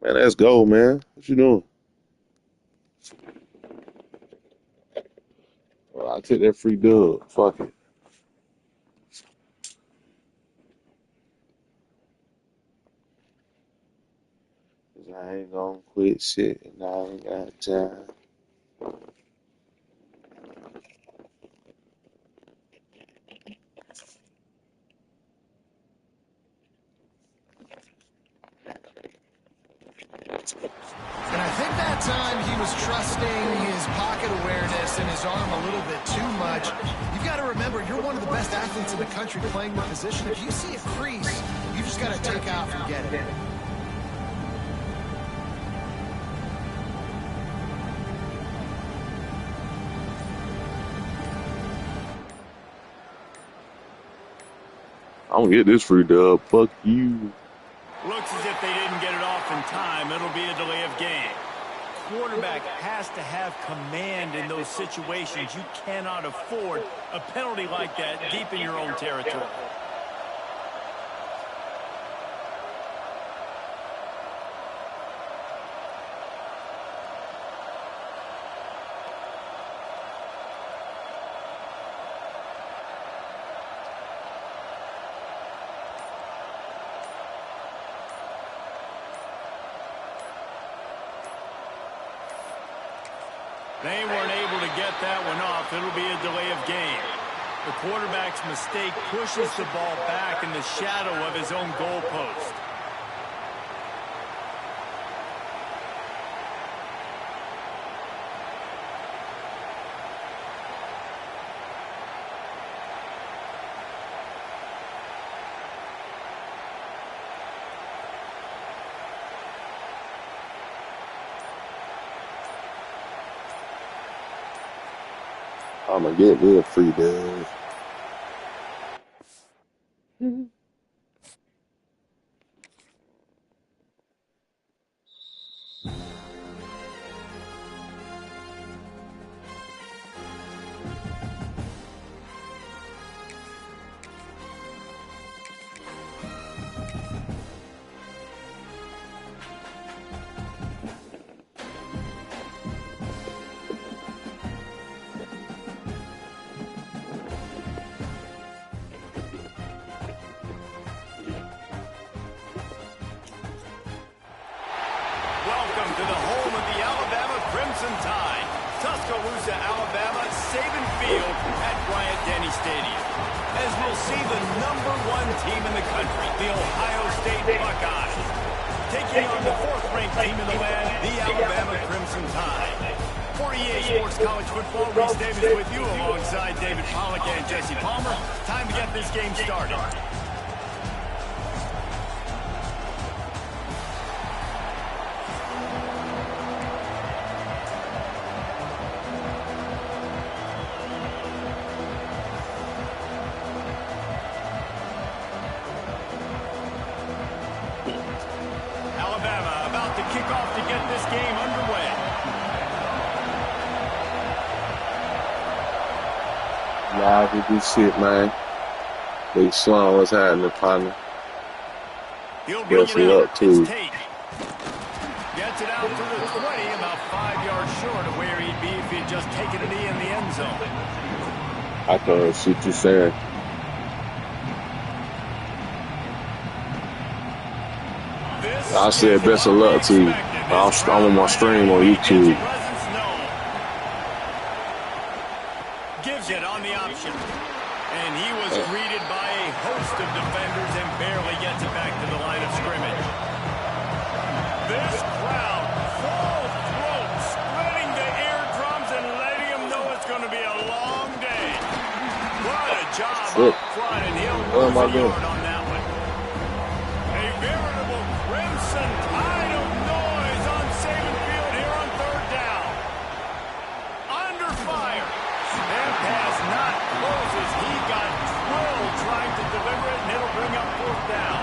Man, let's go, man. What you doing? Well, I'll take that free dub. Fuck it. 'Cause I ain't gonna quit shit and I ain't got time. And I think that time he was trusting his pocket awareness and his arm a little bit too much. You've got to remember, you're one of the best athletes in the country playing the position. If you see a crease, you just got to take off and get it. I'm gonna get this free dub. Fuck you. Looks as if they didn't get it off in time. It'll be a delay of game. Quarterback has to have command in those situations. You cannot afford a penalty like that deep in your own territory. They weren't able to get that one off. It'll be a delay of game. The quarterback's mistake pushes the ball back in the shadow of his own goalpost. I'm gonna get me a free dub. Welcome to the home of the Alabama Crimson Tide. Tuscaloosa, Alabama, Saban Field at Bryant-Denny Stadium. As we'll see the #1 team in the country, the Ohio State Buckeyes, taking on the 4th-ranked team in the land, the Alabama Crimson Tide. For EA Sports College Football, Reese Davis with you alongside David Pollack and Jesse Palmer. Time to get this game started. Alabama about to kick off to get this game underway. Live with this shit, man. Big Slum, what's happening, partner? He'll bring Guess it we out. up too. It's Tate. Gets it out to the 20, about 5 yards short of where he'd be if he'd just taken a knee in the end zone. I can see what you're saying. I said best of luck to you. I'm on my stream on YouTube. Gives it on the option. And he was greeted by a host of defenders and barely gets it back to the line of scrimmage. This crowd, full throat, spreading the eardrums and letting them know it's going to be a long day. What a job up front, and he'll lose a yard on that one. A veritable crimson tide of noise on Saban Field here on 3rd down. Under fire. And pass not closes. He got drilled trying to deliver it, and it'll bring up 4th down.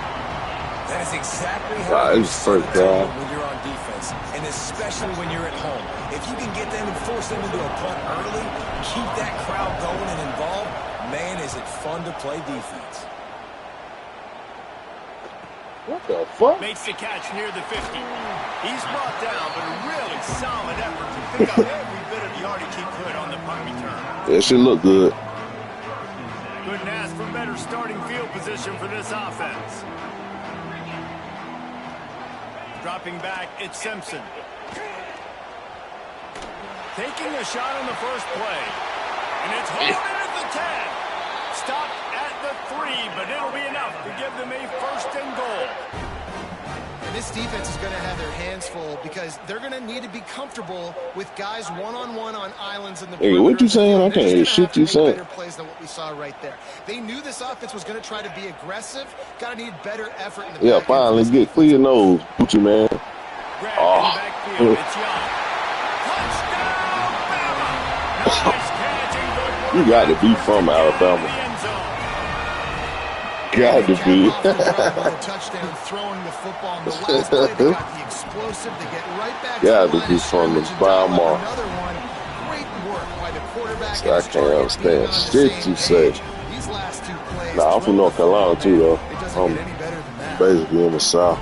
That is exactly how you start when you're on defense, and especially when you're at home. If you can get them and force them into a punt early, keep that crowd going and involved, man, is it fun to play defense. What the fuck? Makes the catch near the 50. He's brought down, but a really solid effort to pick up every bit of yardage he could on the punt return. That shit look good. Couldn't ask for better starting field position for this offense. Dropping back, it's Simpson. Taking a shot on the first play. And it's hauled in at the 10. Stopped at the 3, but it'll be enough to give them a first and goal. And this defense is going to have their hands full because they're going to need to be comfortable with guys one-on-one on islands in the Hey, what you saying? I can't hear shit you saying. Better plays than what we saw right there. They knew this offense was going to try to be aggressive. Got to need better effort in the Yeah, finally get clear your nose, Gucci man. Oh. It's Young. Touchdown, Bama. Nice catch and good work. You got to be from Alabama. Got to be. Touchdown, throwing the football in the last play. They got the explosive to get right back to got to be from the Bama. Another one. Great work by the quarterback. So I can't understand shit you say. These last two plays. Nah, I'm from North Carolina too, though. It doesn't get any better than that. Basically in the South.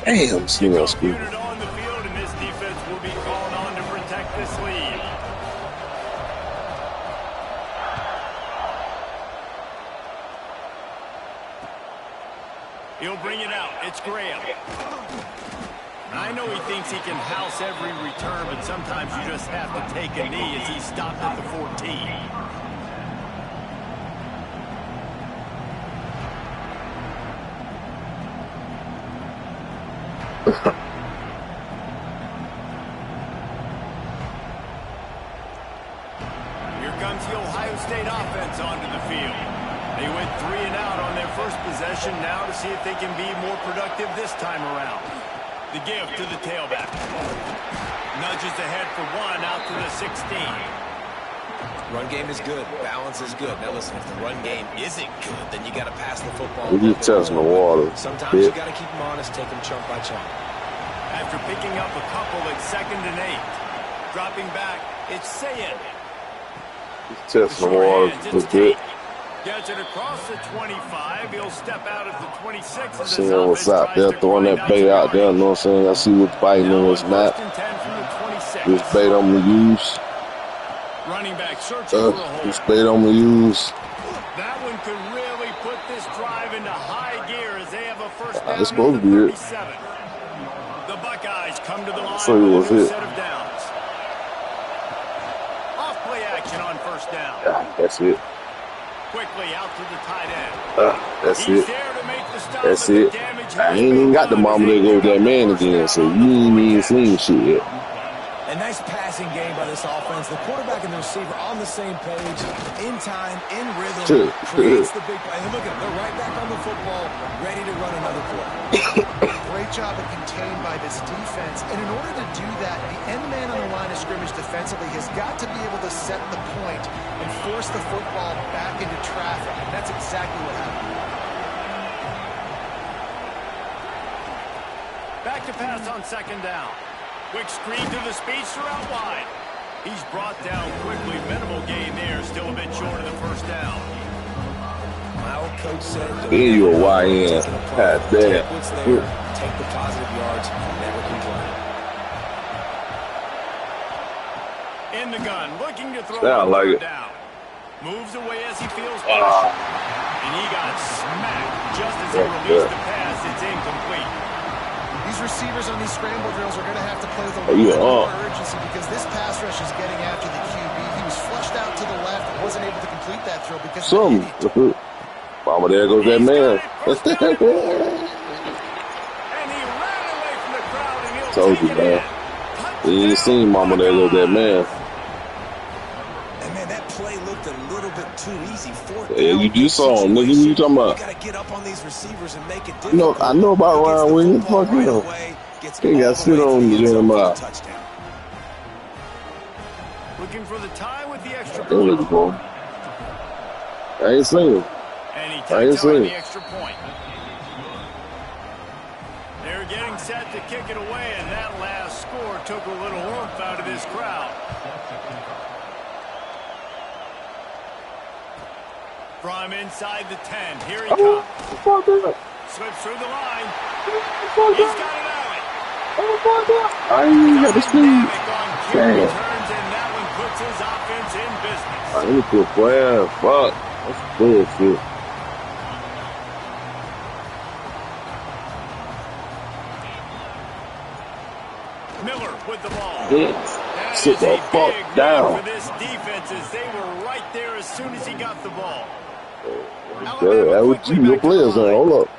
Damn, Skinner school. On the field, and this defense will be called on to protect this lead. He'll bring it out. It's Graham. I know he thinks he can house every return, but sometimes you just have to take a knee as he stopped at the 14. Here comes the Ohio State offense onto the field. They went 3 and out on their first possession, now to see if they can be more productive this time around. The give to the tailback. Nudges ahead for 1 out to the 16. Run game is good. Balance is good. Now listen, if the run game isn't good, then you got to pass the football. We need to test the water. Sometimes you got to keep them honest, take them chunk by chunk. After picking up a couple at 2nd and 8. Dropping back, it's Sayed. Test the water. Look good. Gets it across the 25. He'll step out at the 26. Seeing what's out there, throwing that bait out there. You know what I'm saying? I see what's biting and what's not. This bait I'm going to use. Running back searching for a hole. This bait I'm going to use. That one could really put this drive into high gear as they have a first down. It's supposed to be it. The Buckeyes come to the line So with a it. set of downs. Off play action on first down. That's it. Quickly out to the tight end. That's He's it. there to make the stop, That's but the it. damage I has ain't even been got the done mama as that they go with that man again, so you ain't even seen shit yet. A nice passing game by this offense. The quarterback and the receiver on the same page, in time, in rhythm, creates the big play. And look at them, they're right back on the football, ready to run another play. Great job of contained by this defense. And in order to do that, the end man on the line of scrimmage defensively has got to be able to set the point and force the football back into traffic. And that's exactly what happened. Back to pass on 2nd down. Quick screen to the speedster out wide. He's brought down quickly. Minimal gain there. Still a bit short of the first down. My old coach said, Then you a YN. God damn. Take the positive yards, never complain. In the gun, looking to throw Sound like it. down. Moves away as he feels pressure. And he got smacked just as he released the pass. It's incomplete. These receivers on these scramble drills are going to have to play with a little bit more urgency because this pass rush is getting after the QB. He was flushed out to the left and wasn't able to complete that throw because Mama, there goes that man. And he ran away from the crowd and he'll Told you, take man. it in. You ain't seen Mama, there goes that man. And man, that play looked a little bit too easy. Yeah, you saw him, nigga. What you talking about? You got to get up on these receivers and make it difficult. You know, I know about Ryan Williams. Fuck him. He got shit on the damn mouth. Looking for the tie with the extra They looking for him. I ain't seen him. And he I ain't takes out seen the it. extra point. They're getting set to kick it away, and that last score took a little oomph out of this crowd. From inside the 10, here he comes. Slips through the line. He's got it out. I ain't got the speed. Damn. Returns, and that one puts his offense in business. I need to play. Fuck. That's bullshit. Miller with the ball. Yes. Sit the fuck down. For this defense, as they were right there as soon as he got the ball. Yeah, what you your players on? Hold up.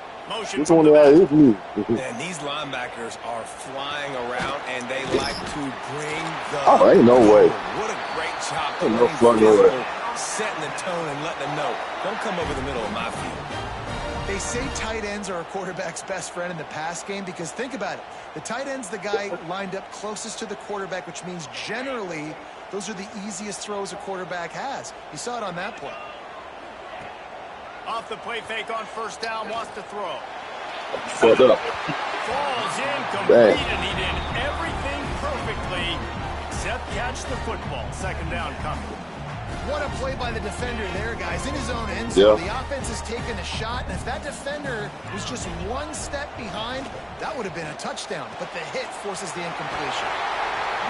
Which one of that is me? And these linebackers are flying around, and they like to bring the... Oh, ain't no way. What a great job. Ain't no fucking way. Setting the tone and letting them know, don't come over the middle of my field. They say tight ends are a quarterback's best friend in the pass game because think about it. The tight end's the guy lined up closest to the quarterback, which means generally those are the easiest throws a quarterback has. You saw it on that play. Off the play fake on first down, wants to throw. Fucked up. Falls incomplete, and he did everything perfectly except catch the football. Second down coming. What a play by the defender there, guys. In his own end zone, Yeah. the offense has taken a shot, and if that defender was just one step behind, that would have been a touchdown. But the hit forces the incompletion.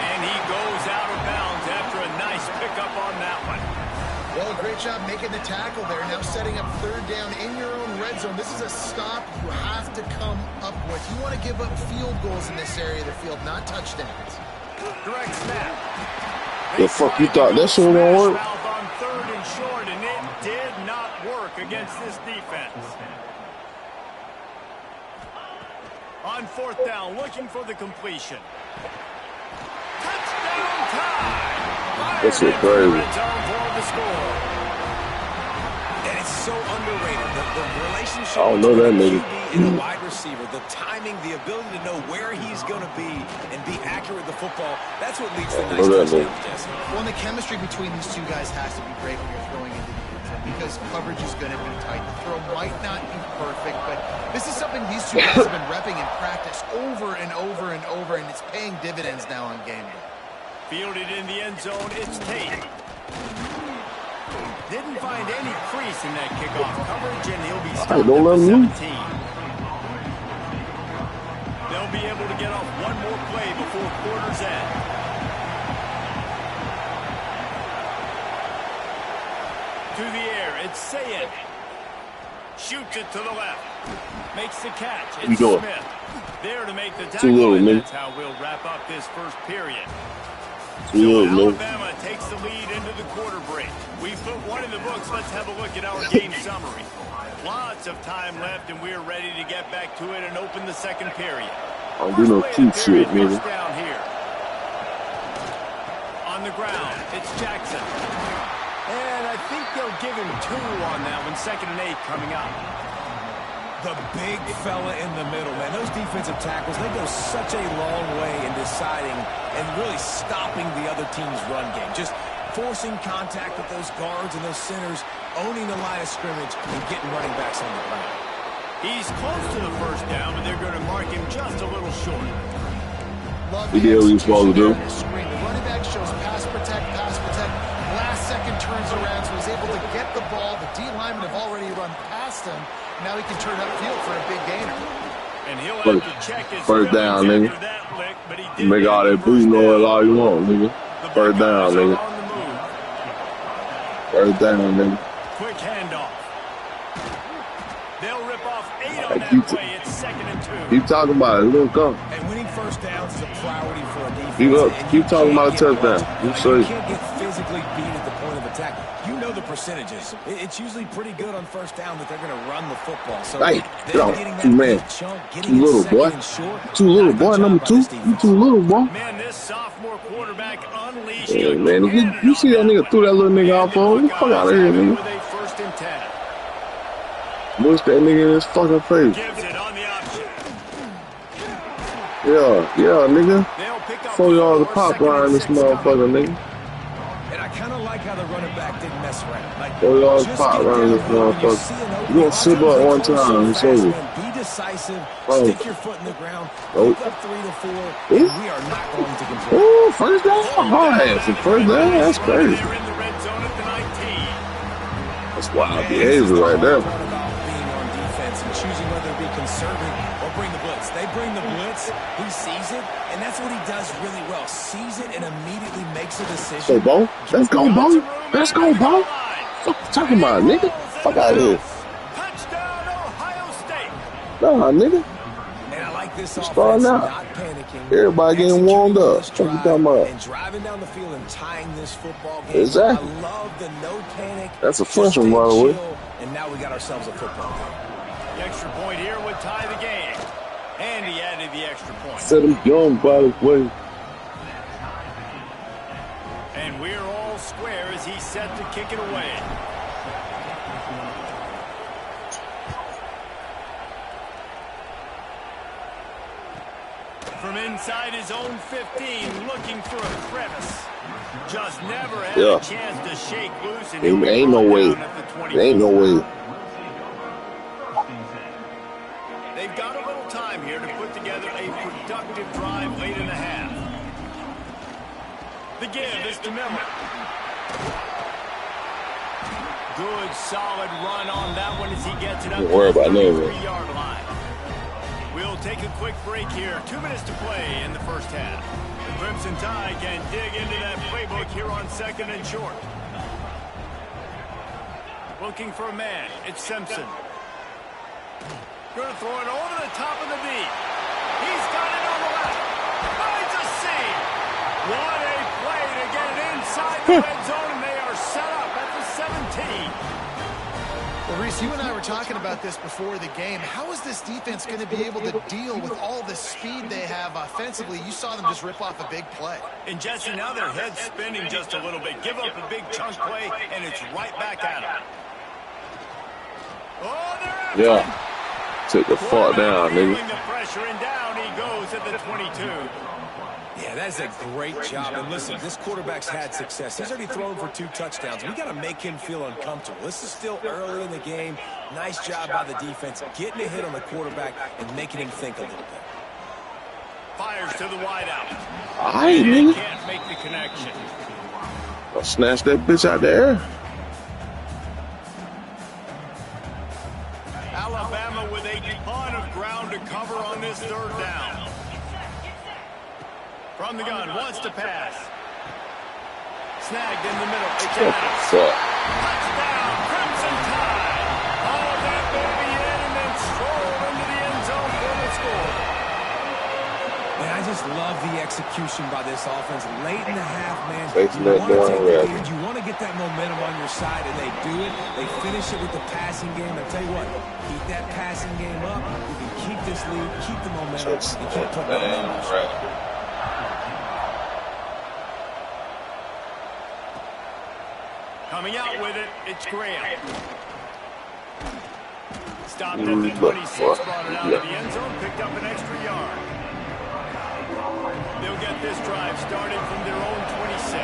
And he goes out of bounds after a nice pickup on that one. Well, great job making the tackle there. Now setting up third down in your own red zone. This is a stop you have to come up with. You want to give up field goals in this area of the field, not touchdowns. Direct snap. The fuck you thought that shit won't work? On third and short, and it did not work against this defense. On fourth down, looking for the completion. Touchdown time! That's so crazy. Red zone for the score. And it's so underrated. The relationship I don't know that between nigga. the QB and the wide receiver, the timing, the ability to know where he's going to be and be accurate with the football, that's what leads to nice touchdowns, Jesse. Well, and the chemistry between these two guys has to be great when you're throwing into the end zone because coverage is going to be tight. The throw might not be perfect, but this is something these two guys have been repping in practice over and over and over, and it's paying dividends now on game day. Fielded in the end zone, it's Tate. Didn't find any crease in that kickoff coverage, and he'll be stopped don't let at him the 17. They'll be able to get off one more play before quarter's end. To the air, it's Sayed. Shoots it to the left. Makes the catch. It's Smith. There to make the tackle, and that's how we'll wrap up this first period. So Alabama takes the lead into the quarter break. We've put one in the books. Let's have a look at our game summary. Lots of time left, and we're ready to get back to it and open the second period. I don't do no cute shit, nigga. Down here. On the ground, it's Jackson. And I think they'll give him 2 on that one. 2nd and 8 coming up. The big fella in the middle, man. Those defensive tackles, they go such a long way in deciding and really stopping the other team's run game. Just forcing contact with those guards and those centers, owning the line of scrimmage, and getting running backs on the ground. He's close to the first down, but they're going to mark him just a little short. He did what he was supposed to do. The running back shows pass protect. Last second turns around, so he's able to get the ball. The D linemen have already run past him. Now he can turn upfield for a big gainer. And he'll have to check his first down, nigga. That lick, but he You make all that booty noise all you want, nigga. First down, nigga. First down, nigga. Quick handoff. They'll rip off 8 on that play. It's 2nd and 2. Keep talking about it. It's gonna come. And winning first downs is a priority for a defense. Keep talking about a touchdown. You can't get physically beat at the point of attack. You know the percentages. It's usually pretty good on first down that they're going to run the football. So hey, get off. Too man. Too little, boy. Too little, boy. Number 2. You too little, boy. Man, this sophomore quarterback unleashed. Yeah, man. You see that nigga threw that little nigga off on? Get the fuck out of here, nigga. Mush that nigga in his fucking face. Gives it on the option. Yeah, nigga. 4 yards of pop line this motherfucker, nigga. And I kind of like how the running back didn't mess around. Like, 4 yards pop running this motherfucker. You gonna slip up one time, it's over. Be decisive, stick your foot in the ground, pick up 3 to 4, and we are not going to control. Ooh, first down? First down? That's crazy. They're in the red zone at the 19. That's wild behavior right there. Choosing whether it be conserve it or bring the blitz. They bring the blitz. He sees it, and that's what he does really well. Sees it and immediately makes a decision. Let's go, Bo. Let's go, Bo. Let's go, Bo. What you talking about, nigga? Fuck out of here. Touchdown, Ohio State. Nah, nigga. And I like this offense, starting out. not panicking. Everybody getting warmed up. What you talking about? And driving down the field and tying this football game. Exactly. I love the no panic. That's a freshman, by the way. And now we got ourselves a football game. The extra point here would tie the game. And he added the extra point. Set him young, by the way. And we're all square as he's set to kick it away. From inside his own 15, looking for a crevice. Just never had a chance to shake loose. And ain't no way. There ain't no way. They've got a little time here to put together a productive drive late in the half. The give is to Miller. Good, solid run on that one as he gets it up to the 33-yard line. We'll take a quick break here. 2 minutes to play in the first half. The Crimson Tide can dig into that playbook here on 2nd and short. Looking for a man. It's Simpson. Going to throw it over the top of the D. He's got it on the left. Finds a seam. What a play to get it inside the red zone, and they are set up at the 17. Well, Reese, you and I were talking about this before the game. How is this defense going to be able to deal with all the speed they have offensively? You saw them just rip off a big play. And Jesse, now their head's spinning just a little bit. Give up a big chunk play, and it's right back at them. Oh, they're after him. Take the fuck down, nigga. The pressure, and down he goes at the 22. Yeah, that's a great job. And listen, this quarterback's had success. He's already thrown for 2 touchdowns. We got to make him feel uncomfortable. This is still early in the game. Nice job by the defense, getting a hit on the quarterback and making him think a little bit. Fires to the wideout. Aight, nigga. Can't make the connection. I'll snatch that bitch out there. Alabama with a ton of ground to cover on this 3rd down. From the gun, wants to pass. Snagged in the middle. It's Adams. Touchdown, Crimson Tide. All that baby in and then strolled into the end zone for the score. Man, I just love the execution by this offense. Late in the half, man, you want to get that momentum on your side, and they do it. They finish it with the passing game. I tell you what, keep that passing game up. You can keep this lead, keep the momentum, and keep putting it on. Coming out with it, it's Graham. Stopped at the 26, brought it out of the end zone, picked up an extra yard. They'll get this drive started from their own 26.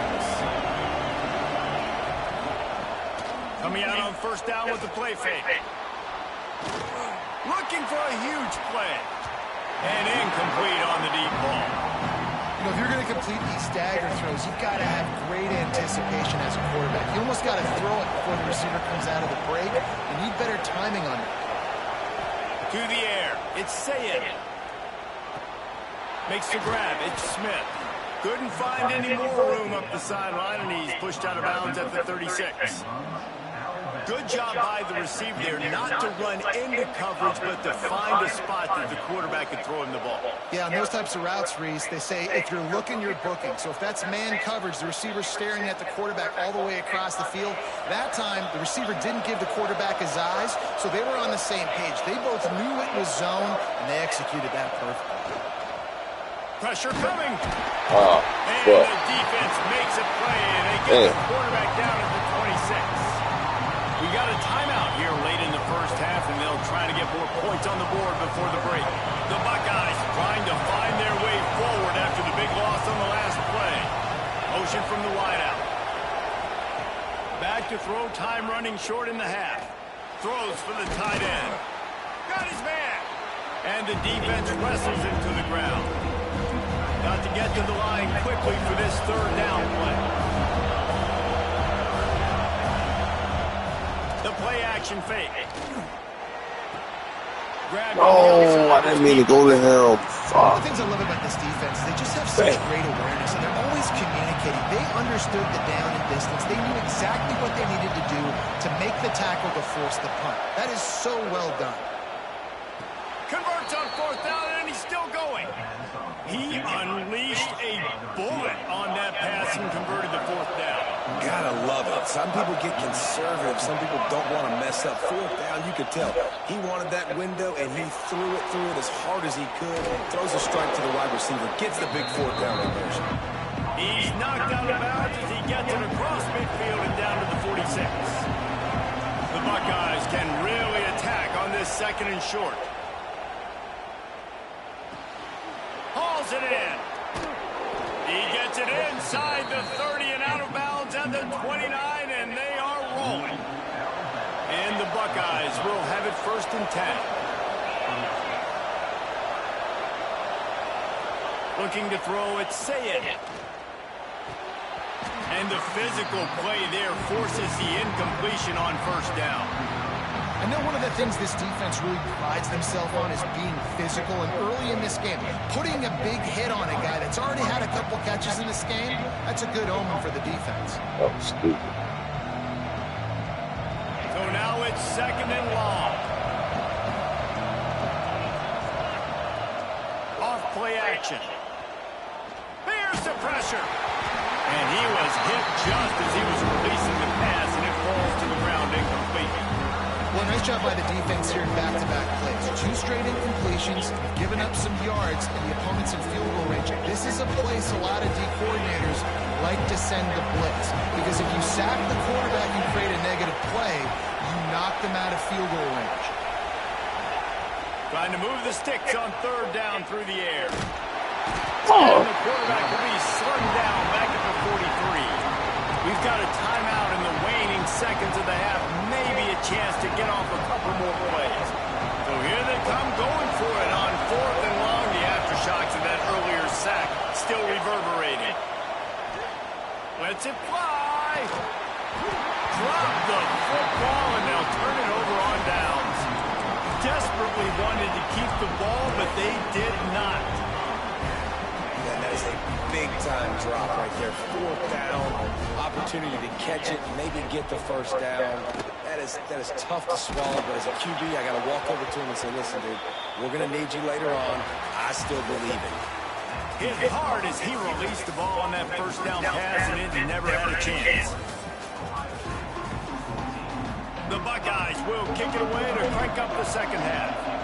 Coming out on 1st down with the play fake. Looking for a huge play. And incomplete on the deep ball. You know, if you're going to complete these stagger throws, you've got to have great anticipation as a quarterback. You almost got to throw it before the receiver comes out of the break. You need better timing on it. To the air. It's Sayed. Makes the grab. It's Smith. Couldn't find any more room up the sideline, and he's pushed out of bounds at the 36. Good job by the receiver there, not to run into coverage, but to find a spot that the quarterback can throw him the ball. Yeah, on those types of routes, Reese, they say if you're looking, you're booking. So if that's man coverage, the receiver's staring at the quarterback all the way across the field. That time, the receiver didn't give the quarterback his eyes, so they were on the same page. They both knew it was zone, and they executed that perfectly. Pressure coming. And the defense makes a play, and they get the quarterback down at the 26. We got a timeout here late in the first half, and they'll try to get more points on the board before the break. The Buckeyes trying to find their way forward after the big loss on the last play. Motion from the wideout. Back to throw, time running short in the half. Throws for the tight end. Got his man. And the defense wrestles him to the ground. Got to get to the line quickly for this 3rd down play. The play action fake. grabbed on the No, I outside. didn't mean to go to him. One of Fuck. the things I love about this defense is they just have such great awareness, and they're always communicating. They understood the down and distance. They knew exactly what they needed to do to make the tackle to force the punt. That is so well done. Converts on 4th down, and he's still going. He unleashed a bullet on that pass and converted the 4th down. Gotta love it. Some people get conservative. Some people don't want to mess up. 4th down, you could tell. He wanted that window, and he threw it as hard as he could. Throws a strike to the wide receiver. Gets the big 4th down conversion. He's knocked out of bounds as he gets it across midfield and down to the 46. The Buckeyes can really attack on this 2nd and short. Hauls it in. He gets it inside the 30 and out of bounds at the 29, and they are rolling. And the Buckeyes will have it 1st and 10. Looking to throw it, say it. And the physical play there forces the incompletion on 1st down. I know one of the things this defense really prides themselves on is being physical, and early in this game, putting a big hit on a guy that's already had a couple catches in this game, that's a good omen for the defense. That was stupid. So now it's 2nd and long. Off play action. There's the pressure. And he was hit just as he was releasing the pass, and it falls to the ground incomplete. Well, nice job by the defense here in back-to-back plays. 2 straight incompletions, giving up some yards, and the opponent's in field goal range. This is a place a lot of D coordinators like to send the blitz, because if you sack the quarterback and create a negative play, you knock them out of field goal range. Trying to move the sticks on 3rd down through the air. And the quarterback will be slung down back at the 43. We've got a timeout in the waning seconds of the half. Maybe a chance to get off a couple more plays. So here they come going for it on 4th and long. The aftershocks of that earlier sack still reverberating. Lets it fly. Drop the football, and they'll turn it over on downs. Desperately wanted to keep the ball, but they did not. That is a big-time drop right there. 4th down, opportunity to catch it, maybe get the 1st down. That is tough to swallow, but as a QB, I got to walk over to him and say, listen, dude, we're going to need you later on. I still believe it. Hit hard as he released the ball on that 1st down pass, and it never had a chance. The Buckeyes will kick it away to crank up the 2nd half.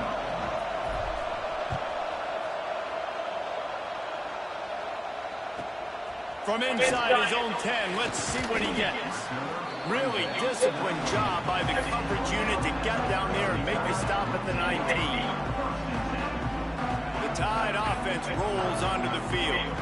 From inside his own 10, let's see what he gets. Really disciplined job by the coverage unit to get down there and make a stop at the 19. The Tide offense rolls onto the field.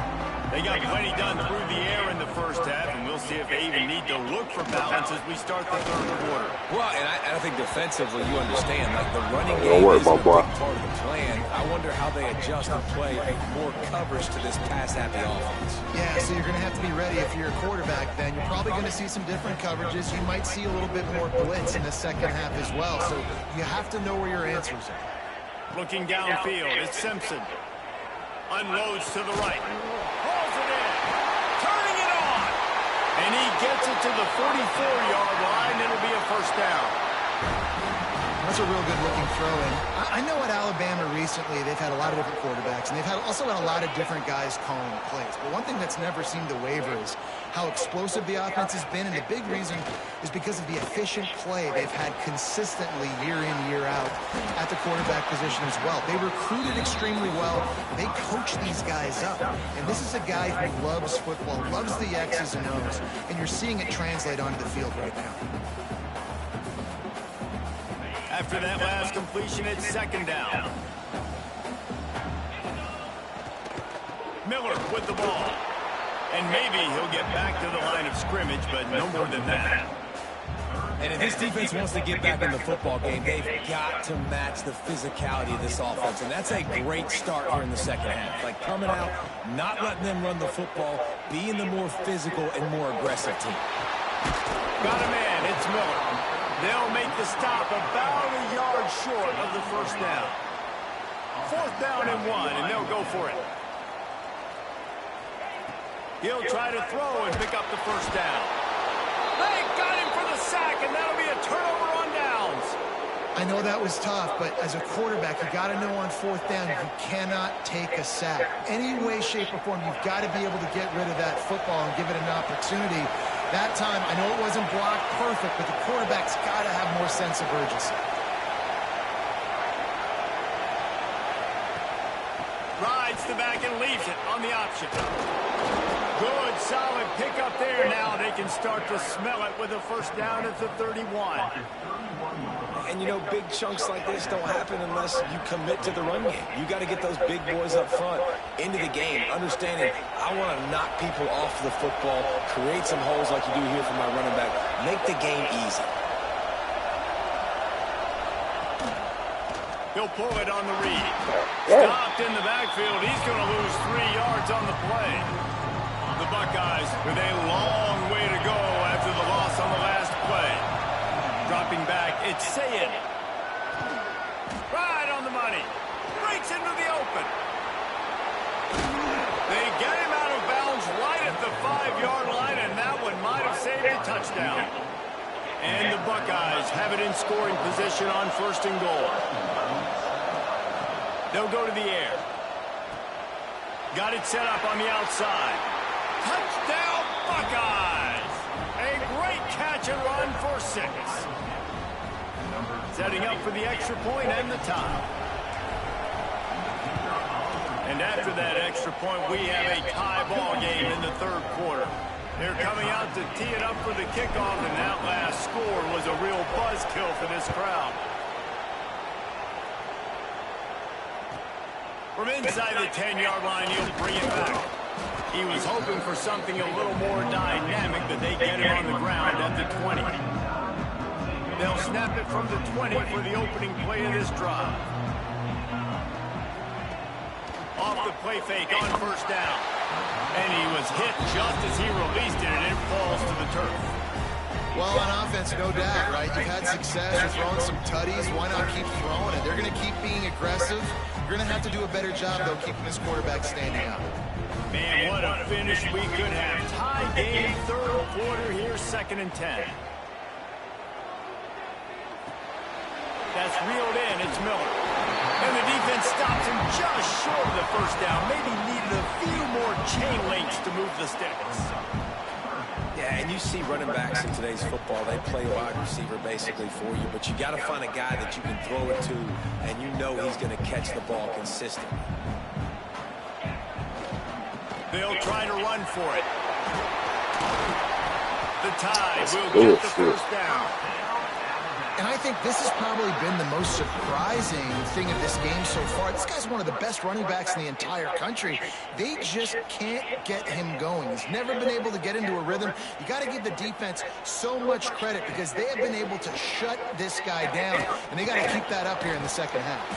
They got plenty done through the air in the 1st half, and we'll see if they even need to look for balance as we start the 3rd quarter. Well, and I think defensively, you understand, like the running game is a big part of the plan. I wonder how they adjust and play more coverage to this pass-happy offense. Yeah, so you're going to have to be ready if you're a quarterback then. You're probably going to see some different coverages. You might see a little bit more blitz in the 2nd half as well, so you have to know where your answers are. Looking downfield, it's Simpson. Unloads to the right. Hauls it in. Turning it on. And he gets it to the 44-yard line. It'll be a 1st down. That's a real good-looking throw in. I know at Alabama recently they've had a lot of different quarterbacks, and they've also had a lot of different guys calling plays. But one thing that's never seemed to waver is how explosive the offense has been, and the big reason is because of the efficient play they've had consistently year in, year out at the quarterback position as well. They recruited extremely well. They coach these guys up. And this is a guy who loves football, loves the X's and O's, and you're seeing it translate onto the field right now. After that last completion, it's 2nd down. Miller with the ball. And maybe he'll get back to the line of scrimmage, but no more than that. And if this defense wants to get back in the football game, they've got to match the physicality of this offense. And that's a great start here in the 2nd half. Like coming out, not letting them run the football, being the more physical and more aggressive team. Got a man, it's Miller. They'll make the stop about a yard short of the first down. 4th down and 1, and they'll go for it. He'll try to throw and pick up the first down. They got him for the sack, and that'll be a turnover on downs. I know that was tough, but as a quarterback, you got to know on 4th down, you cannot take a sack. Any way, shape, or form, you've got to be able to get rid of that football and give it an opportunity. That time, I know it wasn't blocked perfect, but the quarterback's got to have more sense of urgency. Rides the back and leaves it on the option. Good, solid pickup there. Now they can start to smell it with a first down at the 31. And, you know, big chunks like this don't happen unless you commit to the run game. You got to get those big boys up front into the game, understanding I want to knock people off the football, create some holes like you do here for my running back, make the game easy. He'll pull it on the read. Stopped in the backfield. He's going to lose 3 yards on the play. The Buckeyes with a long way to go after the loss on the last play. Dropping back, it's Sayed. Right on the money. Breaks into the open. They get him out of bounds right at the 5-yard line, and that one might have saved a touchdown. And the Buckeyes have it in scoring position on 1st and goal. They'll go to the air. Got it set up on the outside. Touchdown, Buckeyes! A great catch and run for 6. Setting up for the extra point and the tie. And after that extra point, we have a tie ball game in the 3rd quarter. They're coming out to tee it up for the kickoff, and that last score was a real buzzkill for this crowd. From inside the 10-yard line, he'll bring it back. He was hoping for something a little more dynamic, but they get him on the ground at the 20. They'll snap it from the 20 for the opening play of this drive. Off the play fake on 1st down. And he was hit just as he released it, and it falls to the turf. Well, on offense, no doubt, right? You've had success. You're throwing some tutties. Why not keep throwing it? They're going to keep being aggressive. You're going to have to do a better job, though, keeping this quarterback standing out. Man, what a finish we could have. Tie game, 3rd quarter here, 2nd and 10. That's reeled in. It's Miller. And the defense stops him just short of the first down. Maybe needed a few more chain links to move the sticks. Yeah, and you see running backs in today's football, they play wide receiver basically for you, but you got to find a guy that you can throw it to, and you know he's going to catch the ball consistently. They'll try to run for it. The Tide will get the first down. And I think this has probably been the most surprising thing of this game so far. This guy's one of the best running backs in the entire country. They just can't get him going. He's never been able to get into a rhythm. You got to give the defense so much credit because they have been able to shut this guy down, and they got to keep that up here in the 2nd half.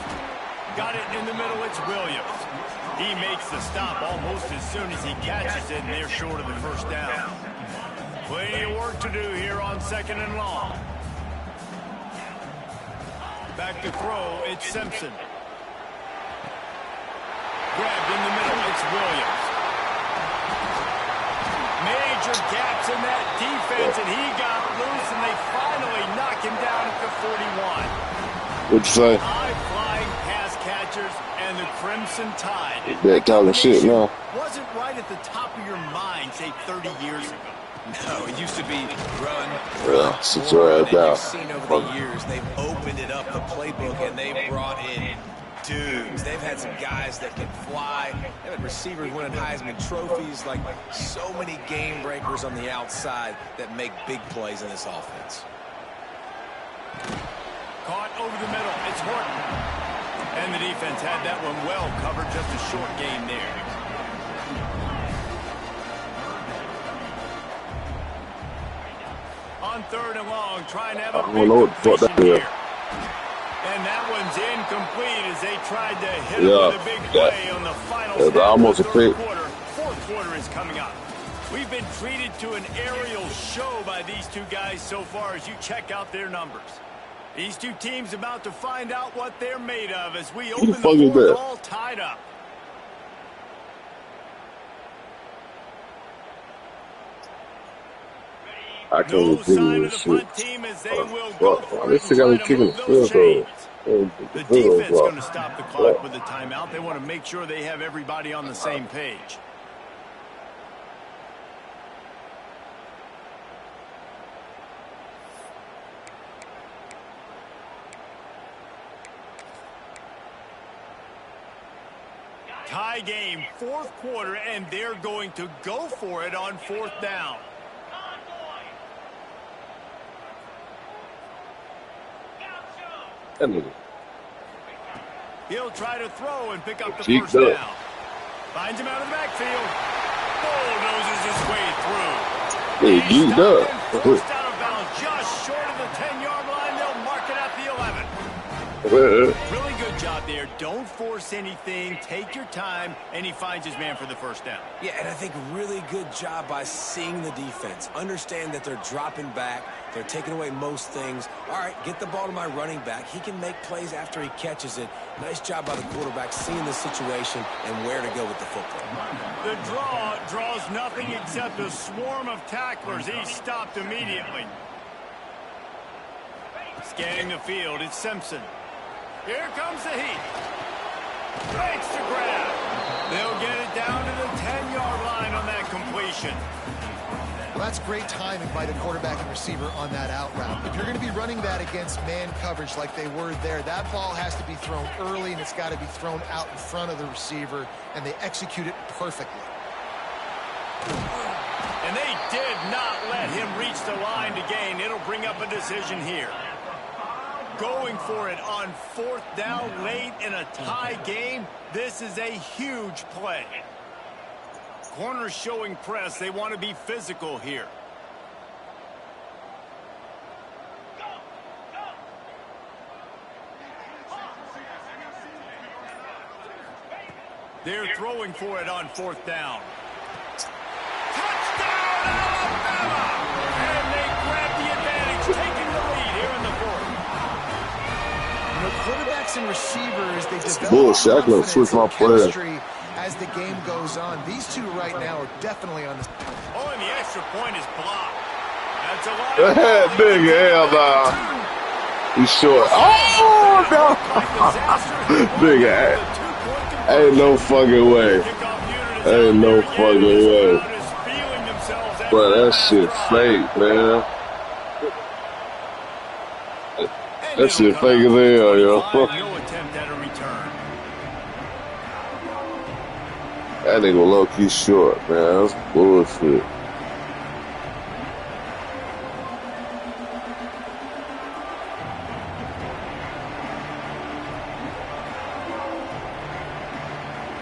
Got it in the middle. It's Williams. He makes the stop almost as soon as he catches it, and they're short of the first down. Plenty of work to do here on 2nd and long. Back to throw, it's Simpson. Grabbed in the middle, it's Williams. Major gaps in that defense, and he got loose, and they finally knock him down at the 41. What'd you say? High-flying pass catchers and the Crimson Tide. They're talking shit now. Wasn't right at the top of your mind, say, 30 years ago. No, it used to be run. Yeah, sit your ass down. You've seen over the years, they've opened it up, the playbook, and they've brought in dudes. They've had some guys that can fly. They've had receivers winning Heisman trophies, like so many game breakers on the outside that make big plays in this offense. Caught over the middle. It's Horton. And the defense had that one well covered. Just a short game there. On 3rd and long, trying to have a big completion here. And that one's incomplete as they tried to hit him with a big play on the final snap of the 3rd quarter. 4th quarter is coming up. We've been treated to an aerial show by these two guys so far as you check out their numbers. These two teams about to find out what they're made of as we open the fourth all tied up. I can't even do this shit. This shit got me kicking the field goal. The defense is going to stop the clock with a timeout. They want to make sure they have everybody on the same page. Tie game, fourth quarter, and they're going to go for it on fourth down. He'll try to throw and pick up the first down. Finds him out of the backfield. Bulldozes his way through. He's stopped and forced out of bounds just short of the 10-yard line. They'll mark it at the 11. Really good job there. Don't force anything. Take your time, and he finds his man for the first down. Yeah, and I think really good job by seeing the defense. Understand that they're dropping back. They're taking away most things. All right, get the ball to my running back. He can make plays after he catches it. Nice job by the quarterback seeing the situation and where to go with the football. The draw draws nothing except a swarm of tacklers. He's stopped immediately. Scanning the field, it's Simpson. Here comes the heat. Makes the grab. They'll get it down to the 10-yard line on that completion. Well, that's great timing by the quarterback and receiver on that out route. If you're going to be running that against man coverage like they were there, that ball has to be thrown early, and it's got to be thrown out in front of the receiver, and they execute it perfectly. And they did not let him reach the line to gain. It'll bring up a decision here. Going for it on fourth down late in a tie game. This is a huge play. Corners showing press. They want to be physical here. They're throwing for it on fourth down. Touchdown, Alabama! And they grab the advantage, taking the lead here in the fourth. You know, quarterbacks and receivers, they develop bullshit. I can switch my player as the game goes on. These two right now are definitely on the... Oh, and the extra point is blocked. That's a lot of... Big hell no. He's short. Oh, no. Big ass. Ain't no fucking way. Ain't no fucking way. But that shit fake, man. That shit fake as hell, yo. No attempt at a return. That nigga low-key short, man. That's bullshit.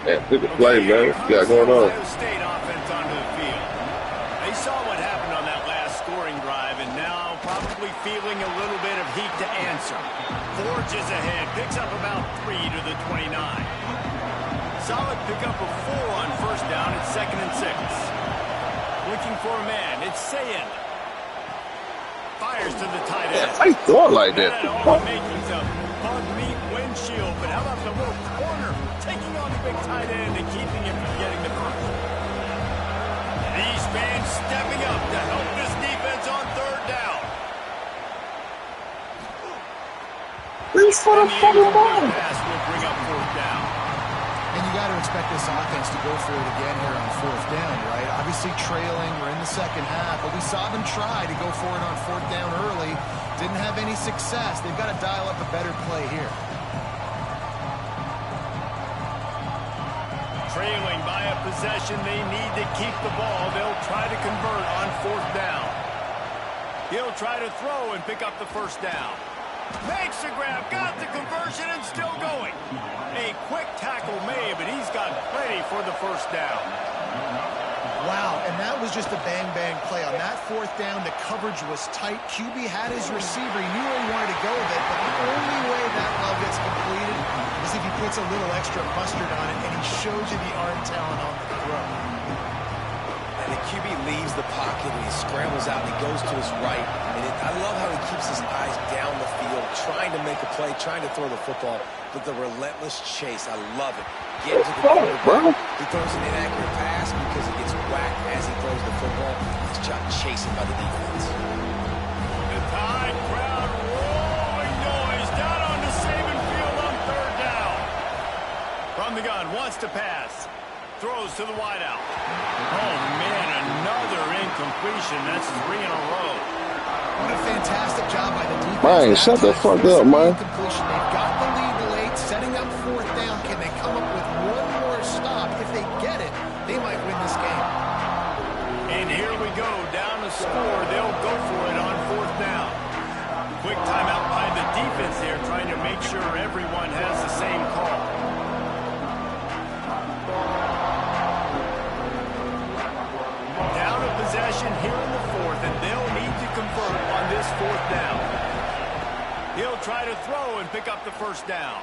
Yeah, pick a play, man. What you got going on? State offense onto the field. They saw what happened on that last scoring drive, and now probably feeling a little bit of heat to answer. Forges ahead, picks up about 3 to the 29. Solid pickup of 4 on first down. It's 2nd and 6. Looking for a man. It's Sayin. Fires to the tight end. How you throw it like that? All the makings of hard meat windshield, but how about the little corner taking on the big tight end and keeping him from getting the first? These fans stepping up to help this defense on third down. Reach for the fucking ball. Pass will bring up fourth down. And you got to expect this offense to go for it again here on fourth down, right? Obviously trailing, we're in the second half, but we saw them try to go for it on fourth down early. Didn't have any success. They've got to dial up a better play here. Trailing by a possession, they need to keep the ball. They'll try to convert on fourth down. He'll try to throw and pick up the first down. Makes the grab, got the conversion, and still going. A quick tackle made, but he's got plenty for the first down. Wow, and that was just a bang-bang play. On that fourth down, the coverage was tight. QB had his receiver. He knew where he wanted to go with it, but the only way that ball gets completed is if he puts a little extra mustard on it, and he shows you the arm talent on the throw. And the QB leaves the pocket and he scrambles out and he goes to his right. And I love how he keeps his eyes down the field, trying to make a play, trying to throw the football, but the relentless chase, I love it. Get to the quarterback. He throws an inaccurate pass because he gets whacked as he throws the football. He's chasing by the defense. The Tide crowd rolling noise down on the Saban field on third down. From the gun, wants to pass. Throws to the wideout. Oh, man, another incompletion. That's 3 in a row. What a fantastic job by the defense. Man, shut the fuck up, man. They've got the lead late, setting up fourth down. Can they come up with one more stop? If they get it, they might win this game. And here we go, down the score. They'll go for it on fourth down. Quick timeout by the defense there, trying to make sure everyone has the same call. Down a possession here in the fourth, and they'll need to convert on this fourth down. He'll try to throw and pick up the first down.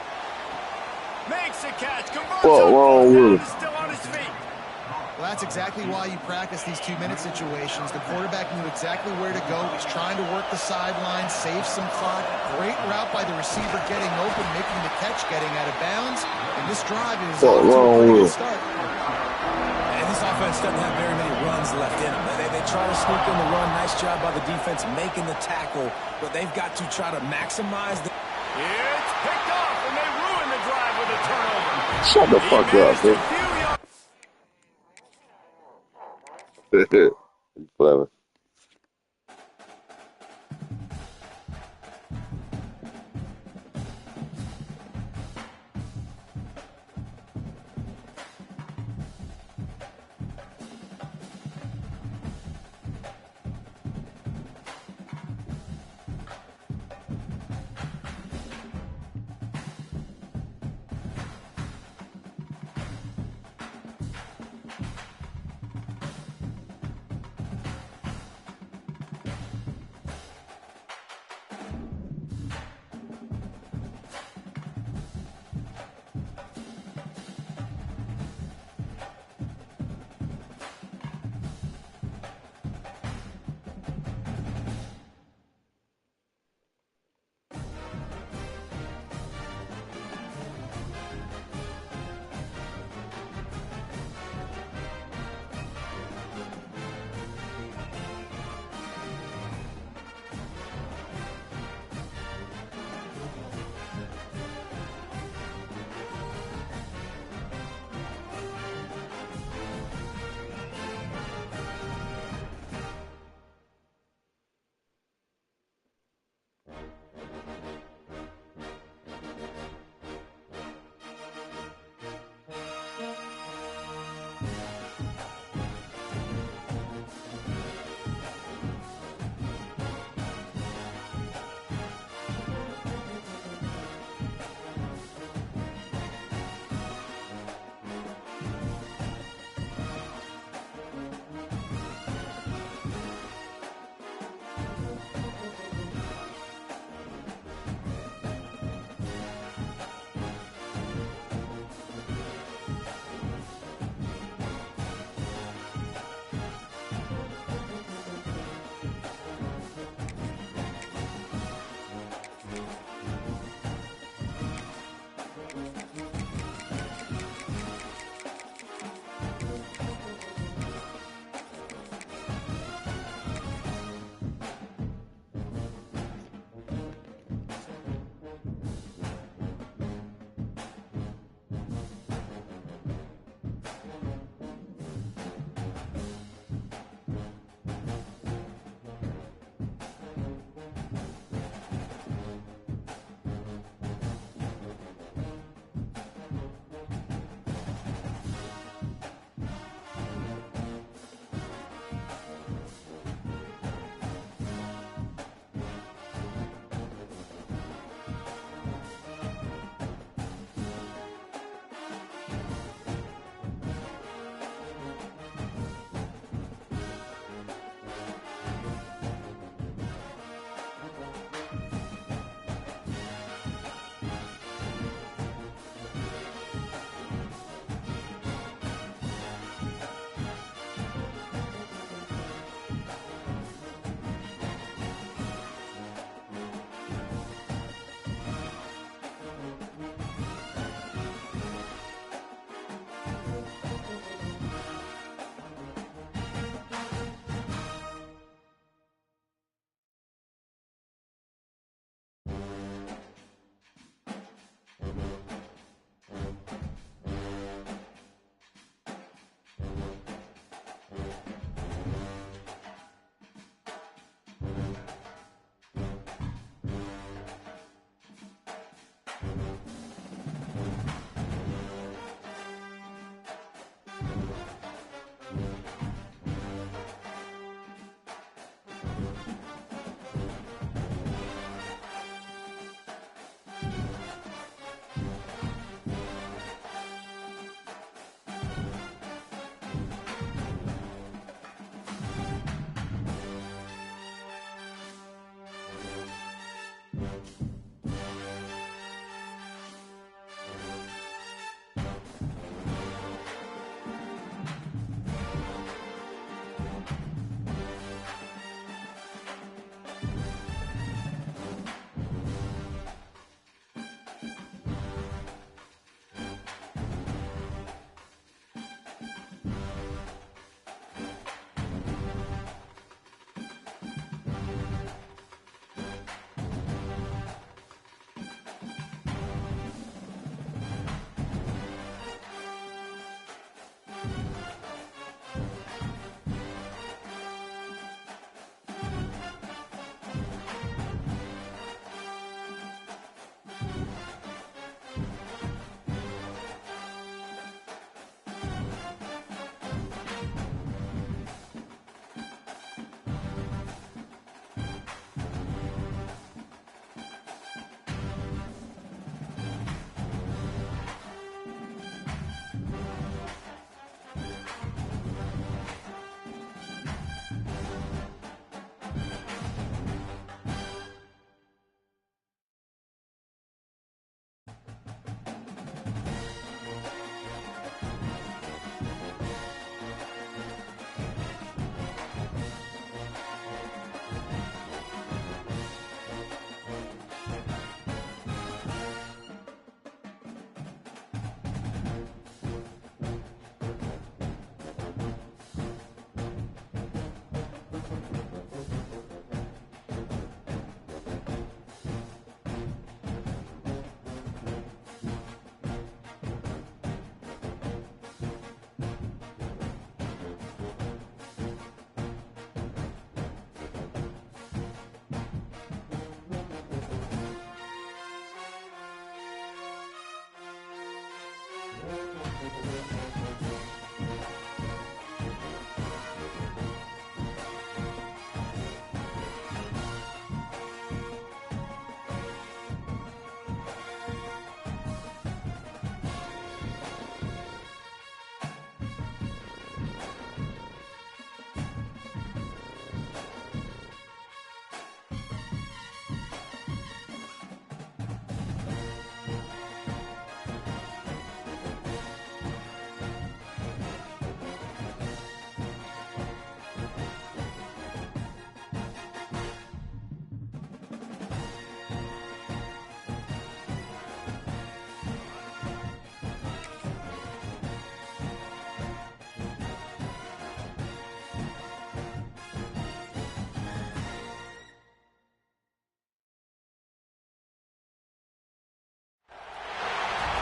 Makes a catch, converts What wrong with him, still on his feet. Well, that's exactly why you practice these 2-minute situations. The quarterback knew exactly where to go. He's trying to work the sideline, save some clock. Great route by the receiver getting open, making the catch, getting out of bounds. And this drive is off to a pretty good start. And this offense doesn't have very many runs left in them. They try to sneak in the run. Nice job by the defense making the tackle, but they've got to try to maximize the... It's picked off, and they ruin the drive with a turnover. Shut the fuck up, dude. Clever.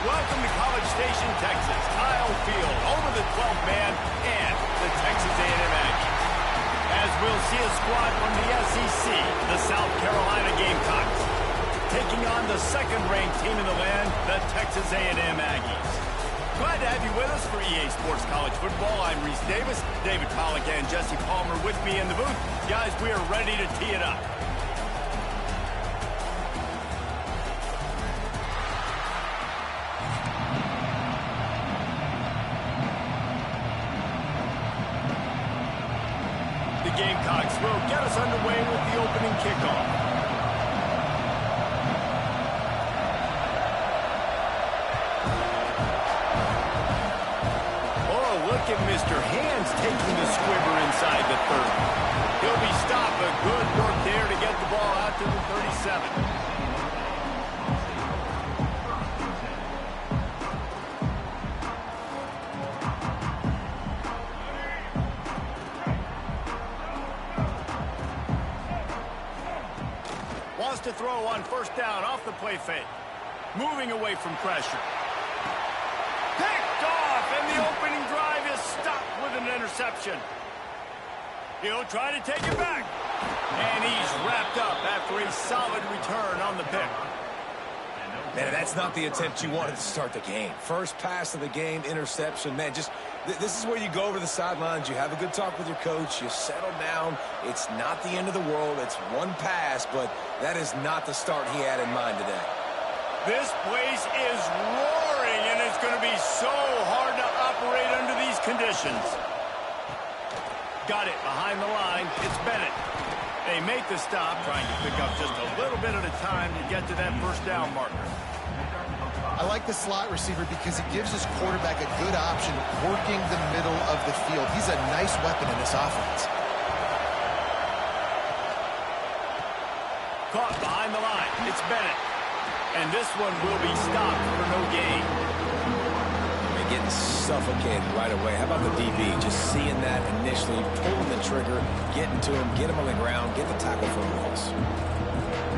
Welcome to College Station, Texas. Kyle Field over the 12th man and the Texas A&M Aggies. As we'll see a squad from the SEC, the South Carolina Gamecocks, taking on the second-ranked team in the land, the Texas A&M Aggies. Glad to have you with us for EA Sports College Football. I'm Reese Davis, David Pollack and Jesse Palmer with me in the booth. Guys, we are ready to tee it up. Gamecocks will get us underway with the opening kickoff. Oh, look at Mr. Hands taking the squibber inside the 30. He'll be stopped, but good work there to get the ball out to the 37. To throw on first down off the play fake. Moving away from pressure. Picked off, and the opening drive is stopped with an interception. He'll try to take it back. And he's wrapped up after a solid return on the pick. Man, that's not the attempt you wanted to start the game. First pass of the game, interception. Man, just this is where you go over the sidelines. You have a good talk with your coach. You settle down. It's not the end of the world. It's one pass, but that is not the start he had in mind today. This place is roaring, and it's going to be so hard to operate under these conditions. Got it behind the line. It's Bennett. They make the stop, trying to pick up just a little bit at a time to get to that first down marker. I like the slot receiver because he gives his quarterback a good option working the middle of the field. He's a nice weapon in this offense. Caught behind the line. It's Bennett. And this one will be stopped for no gain. They're getting suffocated right away. How about the DB? Just seeing that initially, pulling the trigger, getting to him, get him on the ground, get the tackle for a loss.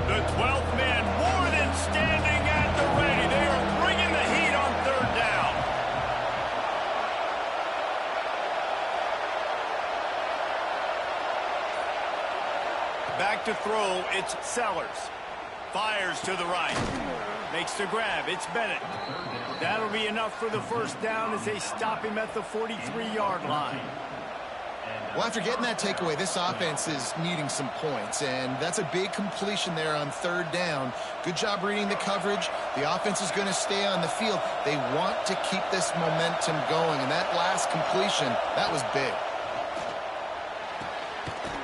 The 12th man more than standing at the ready. They are bringing the heat on third down. Back to throw, it's Sellers. Fires to the right. Makes the grab, it's Bennett. That'll be enough for the first down as they stop him at the 43-yard line. Well, after getting that takeaway, this offense is needing some points, and that's a big completion there on third down. Good job reading the coverage. The offense is going to stay on the field. They want to keep this momentum going, and that last completion, that was big.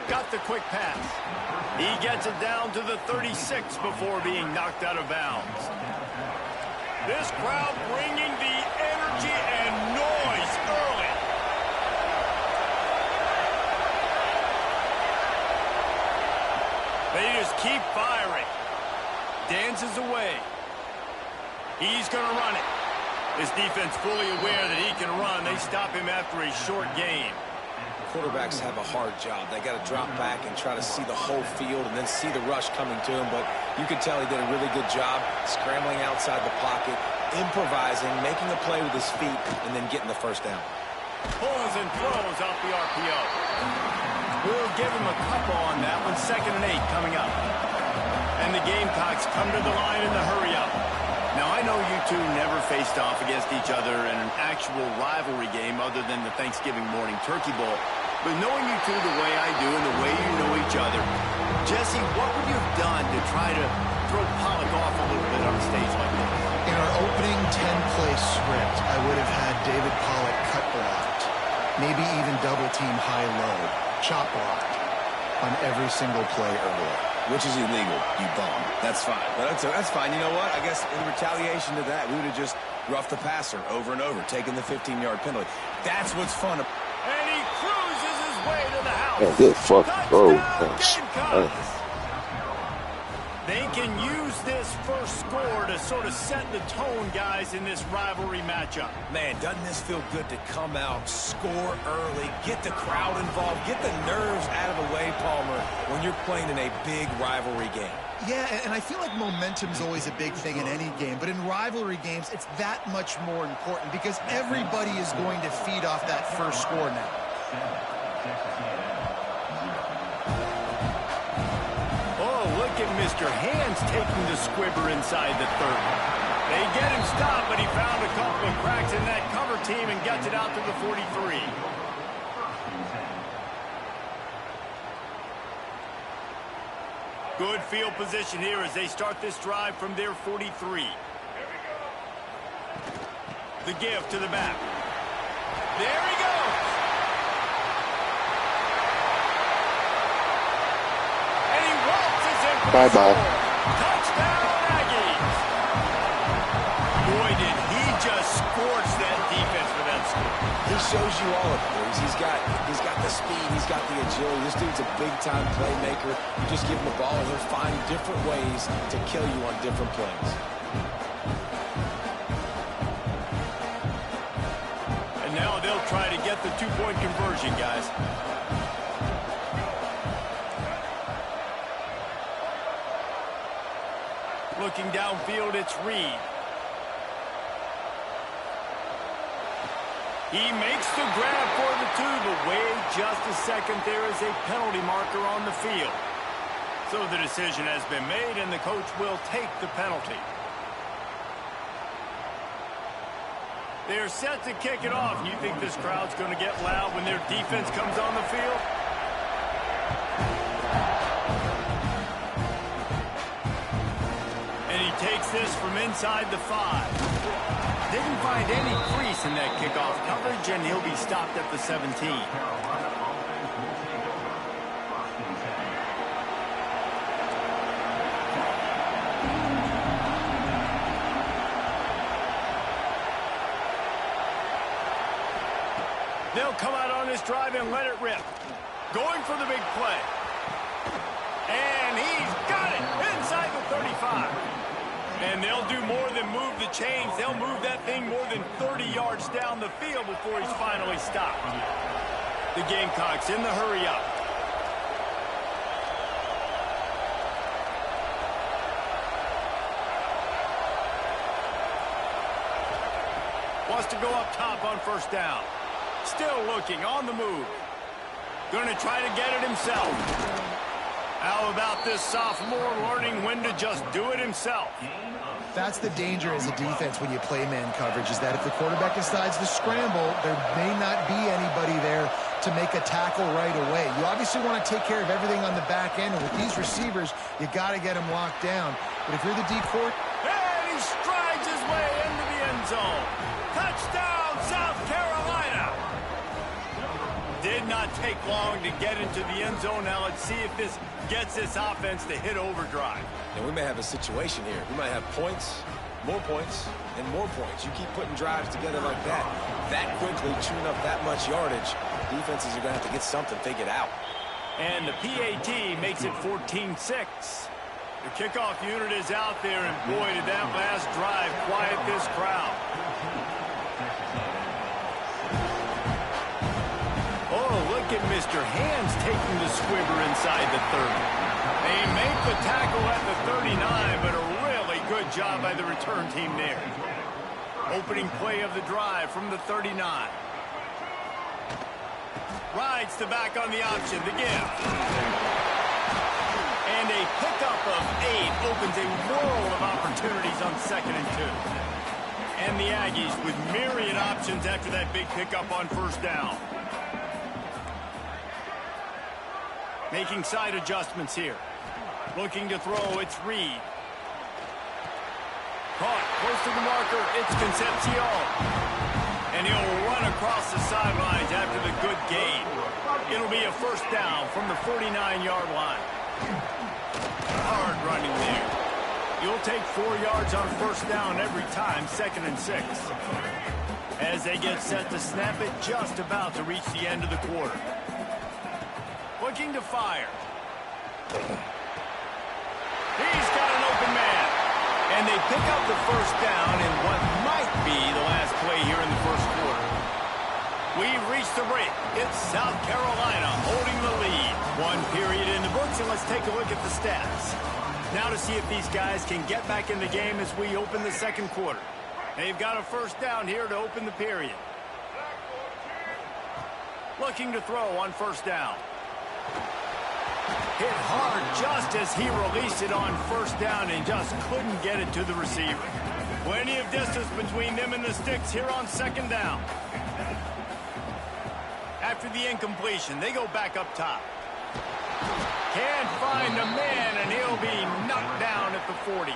Got the quick pass. He gets it down to the 36 before being knocked out of bounds. This crowd bringing the energy and noise early. They just keep firing. Dances away. He's going to run it. This defense fully aware that he can run. They stop him after a short gain. Quarterbacks have a hard job. They got to drop back and try to see the whole field and then see the rush coming to him. But you could tell he did a really good job scrambling outside the pocket, improvising, making a play with his feet, and then getting the first down. Pulls and throws off the RPO. We'll give him a couple on that one. 2nd and 8 coming up. And the Gamecocks come to the line in the hurry up. Now, I know you two never faced off against each other in an actual rivalry game other than the Thanksgiving morning turkey bowl. But knowing you two the way I do and the way you know each other, Jesse, what would you have done to try to throw Pollock off a little bit on a stage like this? In our opening 10-play script, I would have had David Pollock cut blocked, maybe even double-team high-low, chop blocked on every single play early. Which is illegal, you bum. That's fine. But that's fine. You know what? I guess in retaliation to that, we would have just roughed the passer over and over, taking the 15-yard penalty. That's what's fun. And he cruises his way to the house. Oh, good fuck, bro. Gamecocks. They can use this first score to sort of set the tone, guys, in this rivalry matchup. Man, doesn't this feel good to come out, score early, get the crowd involved, get the nerves out of the way, Palmer, when you're playing in a big rivalry game? Yeah, and I feel like momentum's always a big thing in any game, but in rivalry games, it's that much more important because everybody is going to feed off that first score now. Mr. Hands taking the squibber inside the 30. They get him stopped, but he found a couple of cracks in that cover team and gets it out to the 43. Good field position here as they start this drive from their 43. The give to the back. There he goes. Bye-bye. Touchdown, Aggies. Boy, did he just scorch that defense for that score. He shows you all of it, boys. He's got the speed. He's got the agility. This dude's a big-time playmaker. You just give him the ball, and he'll find different ways to kill you on different plays. And now they'll try to get the two-point conversion, guys. Looking downfield, it's Reed. He makes the grab for the two, but wait just a second. There is a penalty marker on the field. So the decision has been made, and the coach will take the penalty. They're set to kick it off. You think this crowd's going to get loud when their defense comes on the field? Takes this from inside the 5. Didn't find any crease in that kickoff coverage, and he'll be stopped at the 17. They'll come out on this drive and let it rip. Going for the big play. And he's got it inside the 35. And they'll do more than move the chains. They'll move that thing more than 30 yards down the field before he's finally stopped. The Gamecocks in the hurry up. Wants to go up top on first down. Still looking on the move. Going to try to get it himself. How about this sophomore learning when to just do it himself? That's the danger as a defense when you play man coverage, is that if the quarterback decides to scramble, there may not be anybody there to make a tackle right away. You obviously want to take care of everything on the back end, and with these receivers, you got to get them locked down. But if you're the D-court... And he strides his way into the end zone. Touchdown, South Carolina! Did not take long to get into the end zone. Now let's see if this gets this offense to hit overdrive. And we may have a situation here. We might have points, and more points. You keep putting drives together like that quickly, chewing up that much yardage, defenses are going to have to get something figured out. And the PAT makes it 14-6. The kickoff unit is out there, and boy, did that last drive quiet this crowd. Oh, look at Mr. Hands taking the squibber inside the 30. They make the tackle at the 39, but a really good job by the return team there. Opening play of the drive from the 39. Rides the back on the option, the give. And a pickup of 8 opens a world of opportunities on 2nd and 2. And the Aggies with myriad options after that big pickup on 1st down. Making side adjustments here. Looking to throw, it's Reed. Caught close to the marker, it's Concepcion. And he'll run across the sidelines after the good gain. It'll be a 1st down from the 49-yard line. Hard running there. You'll take 4 yards on 1st down every time, 2nd and 6. As they get set to snap it, just about to reach the end of the quarter. Looking to fire. He's got an open man. And they pick up the 1st down in what might be the last play here in the 1st quarter. We've reached the break. It's South Carolina holding the lead. 1 period in the books, and let's take a look at the stats. Now to see if these guys can get back in the game as we open the 2nd quarter. They've got a 1st down here to open the period. Looking to throw on 1st down. Hit hard just as he released it on 1st down and just couldn't get it to the receiver. Plenty of distance between them and the sticks here on 2nd down. After the incompletion, they go back up top. Can't find a man, and he'll be knocked down at the 40.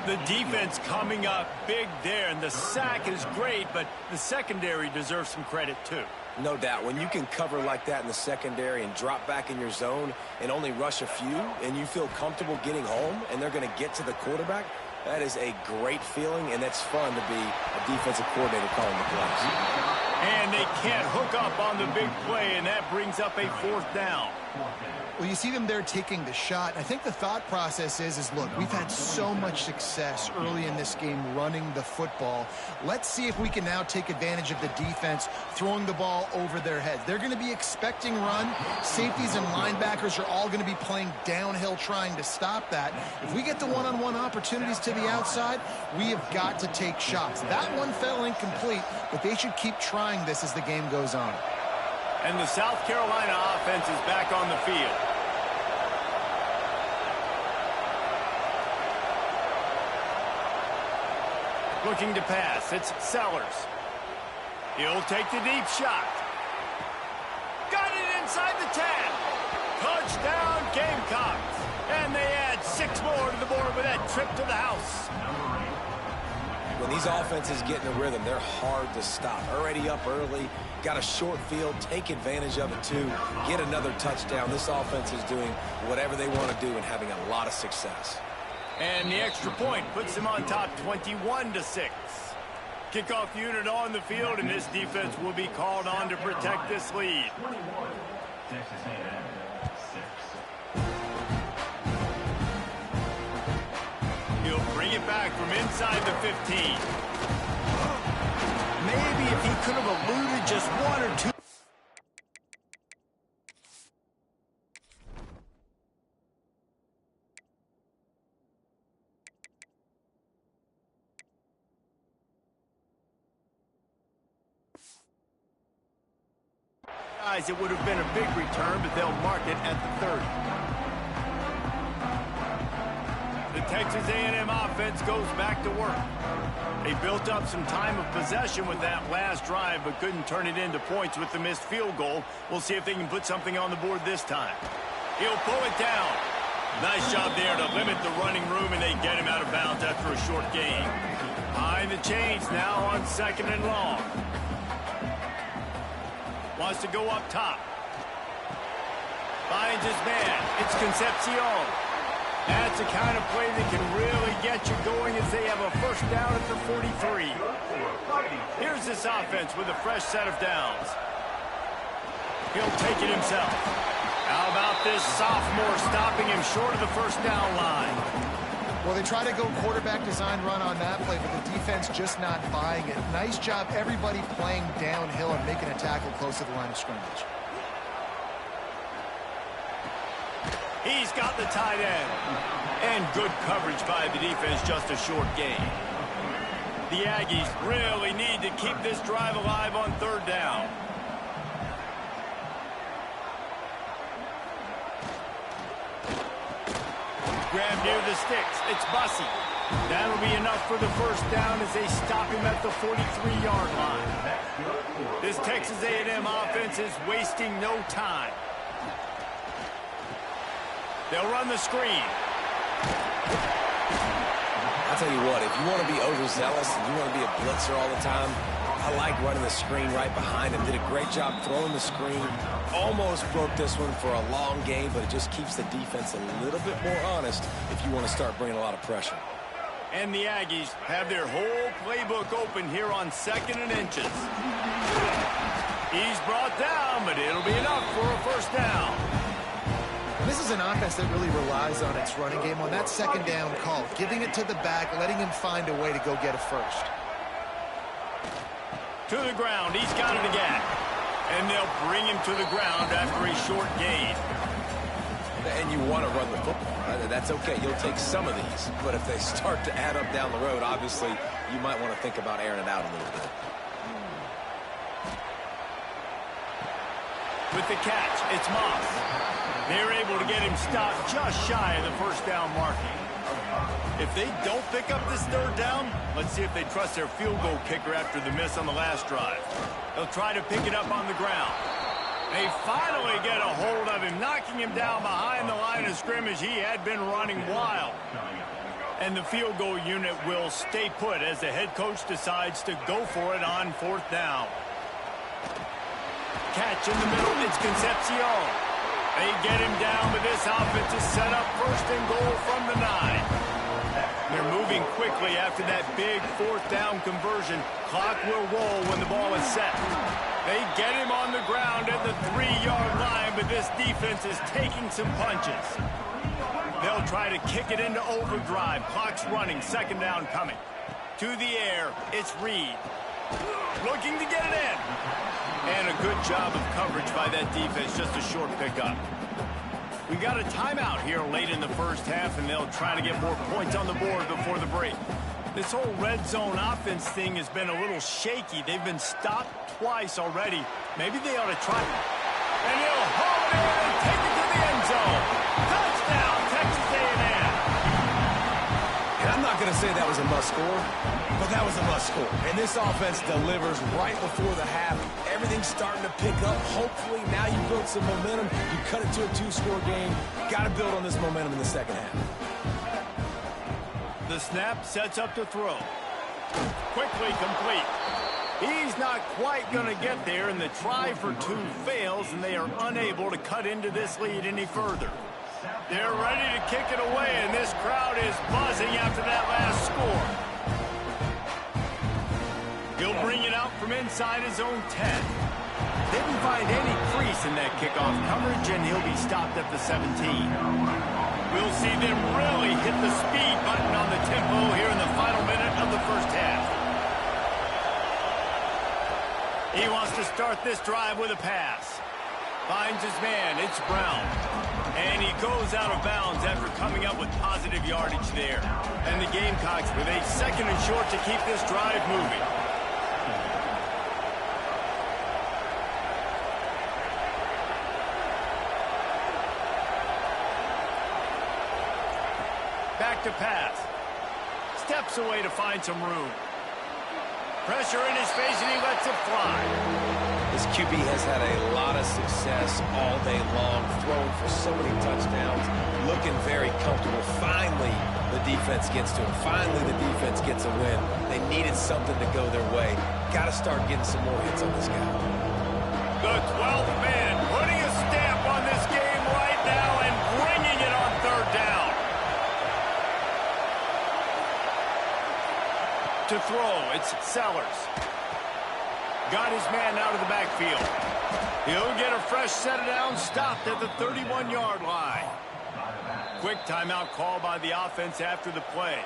The defense coming up big there, and the sack is great, but the secondary deserves some credit too. No doubt. When you can cover like that in the secondary and drop back in your zone and only rush a few, and you feel comfortable getting home, and they're going to get to the quarterback, that is a great feeling, and that's fun to be a defensive coordinator calling the plays. And they can't hook up on the big play, and that brings up a 4th down. Well, you see them there taking the shot. I think the thought process is look, we've had so much success early in this game running the football. Let's see if we can now take advantage of the defense throwing the ball over their heads. They're going to be expecting run. Safeties and linebackers are all going to be playing downhill trying to stop that. If we get the one-on-one opportunities to the outside, we have got to take shots. That one fell incomplete, but they should keep trying this as the game goes on. And the South Carolina offense is back on the field. Looking to pass, it's Sellers. He'll take the deep shot. Got it inside the 10. Touchdown Gamecocks. And they add 6 more to the board with that trip to the house. When these offenses get in a rhythm, they're hard to stop. Already up early, got a short field, take advantage of it too, get another touchdown. This offense is doing whatever they want to do and having a lot of success. And the extra point puts them on top 21-6. Kickoff unit on the field, and this defense will be called on to protect this lead. He'll bring it back from inside the 15. Maybe if he could have eluded just 1 or 2. It would have been a big return, but they'll mark it at the 30. The Texas A&M offense goes back to work. They built up some time of possession with that last drive, but couldn't turn it into points with the missed field goal. We'll see if they can put something on the board this time. He'll pull it down. Nice job there to limit the running room, and they get him out of bounds after a short gain. Behind the chains now on 2nd and long. Wants to go up top. Finds his man. It's Concepcion. That's the kind of play that can really get you going as they have a 1st down at the 43. Here's this offense with a fresh set of downs. He'll take it himself. How about this sophomore stopping him short of the 1st down line? Well, they try to go quarterback design run on that play, but the defense just not buying it. Nice job, everybody playing downhill and making a tackle close to the line of scrimmage. He's got the tight end. And good coverage by the defense, just a short gain. The Aggies really need to keep this drive alive on 3rd down. grabbed near the sticks. It's Bussey. That'll be enough for the first down as they stop him at the 43-yard line. This Texas A&M offense is wasting no time. They'll run the screen. I'll tell you what, if you want to be overzealous and you want to be a blitzer all the time, I like running the screen right behind him. Did a great job throwing the screen. Almost broke this one for a long game, but it just keeps the defense a little bit more honest if you want to start bringing a lot of pressure. And the Aggies have their whole playbook open here on 2nd and inches. He's brought down, but it'll be enough for a first down. This is an offense that really relies on its running game on that 2nd down call, giving it to the back, letting him find a way to go get a first. To the ground, he's got it again. And they'll bring him to the ground after a short gain. And you want to run the football. That's okay. You'll take some of these. But if they start to add up down the road, obviously, you might want to think about airing it out a little bit. With the catch, it's Moss. They're able to get him stopped just shy of the first down marking. If they don't pick up this 3rd down, let's see if they trust their field goal kicker after the miss on the last drive. They'll try to pick it up on the ground. They finally get a hold of him, knocking him down behind the line of scrimmage. He had been running wild. And the field goal unit will stay put as the head coach decides to go for it on 4th down. Catch in the middle, it's Concepcion. They get him down, but this offense is set up 1st and goal from the 9. They're moving quickly after that big 4th down conversion. Clock will roll when the ball is set. They get him on the ground at the 3-yard line, but this defense is taking some punches. They'll try to kick it into overdrive. Clock's running, 2nd down coming. To the air, it's Reed. Looking to get it in. And a good job of coverage by that defense, just a short pickup. We got a timeout here late in the first half, and they'll try to get more points on the board before the break. This whole red zone offense thing has been a little shaky. They've been stopped twice already. Maybe they ought to try it. And he'll haul it in and take it to the end zone. Touchdown, Texas A&M. And I'm not going to say that was a must-score, but that was a must-score. And this offense delivers right before the half. Everything's starting to pick up. Hopefully, now you build some momentum. You cut it to a 2-score game. Got to build on this momentum in the second half. The snap sets up to throw. Quickly complete. He's not quite going to get there, and the try for 2 fails, and they are unable to cut into this lead any further. They're ready to kick it away, and this crowd is buzzing after that last score. He'll bring it out from inside his own 10. Didn't find any crease in that kickoff coverage, and he'll be stopped at the 17. We'll see them really hit the speed button on the tempo here in the final minute of the first half. He wants to start this drive with a pass. Finds his man, it's Brown. And he goes out of bounds after coming up with positive yardage there. And the Gamecocks with a 2nd and short to keep this drive moving. Back to pass. Steps away to find some room. Pressure in his face, and he lets it fly. This QB has had a lot of success all day long, throwing for so many touchdowns, looking very comfortable. Finally, the defense gets to him. Finally, the defense gets a win. They needed something to go their way. Got to start getting some more hits on this guy. The 12th man putting a stamp on this game right now and bringing it on 3rd down. To throw, it's Sellers. Got his man out of the backfield. He'll get a fresh set down, stopped at the 31-yard line. Quick timeout call by the offense after the play.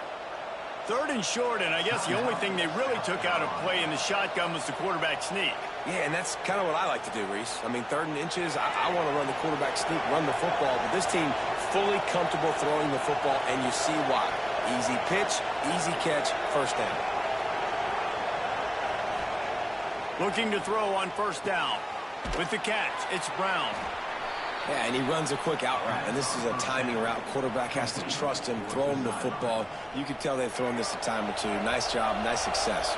3rd and short, and I guess the only thing they really took out of play in the shotgun was the quarterback sneak. Yeah, and that's kind of what I like to do, Reese. I mean, 3rd and inches, I want to run the quarterback sneak, run the football, but this team fully comfortable throwing the football, and you see why. Easy pitch, easy catch, first down. Looking to throw on 1st down. With the catch, it's Brown. Yeah, and he runs a quick out route, and this is a timing route. Quarterback has to trust him, throw him the football. You can tell they've thrown this a time or two. Nice job, nice success.